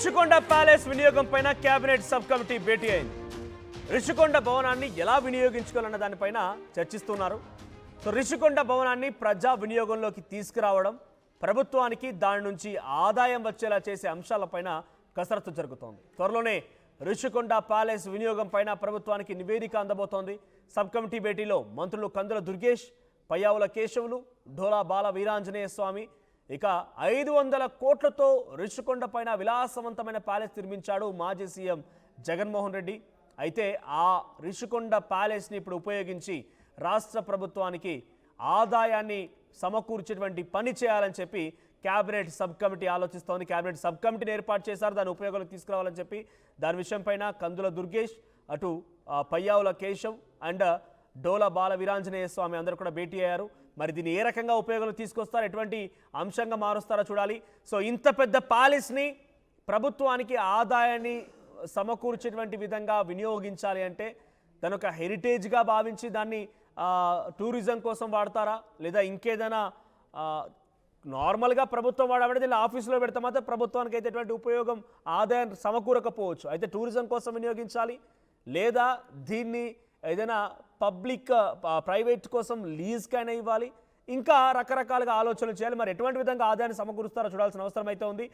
Rishikonda palace వినియోగం పైన cabinet sub committee భేటీ అయింది. రిషికొండ భవనాన్ని ఎలా వినియోగించుకోవాలన్న దానిపైన చర్చిస్తున్నారు. సో రిషికొండ భవనాన్ని ప్రజా వినియోగంలోకి తీసుకురావడం, ప్రభుత్వానికి దాని నుంచి ఆదాయం వచ్చేలా చేసే అంశాలపైన కసరత్తు జరుగుతోంది. త్వరలోనే రిషికొండ ప్యాలెస్ వినియోగం పైన ప్రభుత్వానికి నివేదిక అందబోతోంది. సబ్ కమిటీ భేటీలో మంత్రులు కందుల దుర్గేష్, పయ్యావుల కేశవులు, ఢోలా బాల వీరాంజనేయ స్వామి, ఇక 500 కోట్లతో రిషికొండ పైన విలాసవంతమైన ప్యాలెస్ నిర్మించాడు మాజీ సీఎం జగన్మోహన్ రెడ్డి. అయితే ఆ రిషికొండ ప్యాలెస్ని ఇప్పుడు ఉపయోగించి రాష్ట్ర ప్రభుత్వానికి ఆదాయాన్ని సమకూర్చేటువంటి పని చేయాలని చెప్పి కేబినెట్ సబ్ కమిటీ ఆలోచిస్తోంది. కేబినెట్ సబ్ కమిటీని ఏర్పాటు చేశారు, దాని ఉపయోగాలకు తీసుకురావాలని చెప్పి. దాని విషయంపైన కందుల దుర్గేష్, అటు పయ్యావుల కేశవ్ అండ్ డోలా బాల వీరాంజనేయ స్వామి అందరూ కూడా భేటీ అయ్యారు. మరి దీన్ని ఏ రకంగా ఉపయోగాలు తీసుకొస్తారు, ఎటువంటి అంశంగా మారుస్తారో చూడాలి. సో ఇంత పెద్ద ప్యాలెస్ని ప్రభుత్వానికి ఆదాయాన్ని సమకూర్చేటువంటి విధంగా వినియోగించాలి అంటే దాని ఒక హెరిటేజ్గా భావించి దాన్ని టూరిజం కోసం వాడతారా, లేదా ఇంకేదైనా నార్మల్గా ప్రభుత్వం వాడబడి దీన్ని ఆఫీసులో పెడితే మాత్రం ప్రభుత్వానికి అయితే ఎటువంటి ఉపయోగం ఆదాయం సమకూరకపోవచ్చు. అయితే టూరిజం కోసం వినియోగించాలి, లేదా దీన్ని ఏదైనా పబ్లిక్ ప్రైవేట్ కోసం లీజ్కైనా ఇవ్వాలి, ఇంకా రకరకాలుగా ఆలోచనలు చేయాలి. మరి ఎటువంటి విధంగా ఆదాయాన్ని సమకూరుస్తారో చూడాల్సిన అవసరం అయితే ఉంది.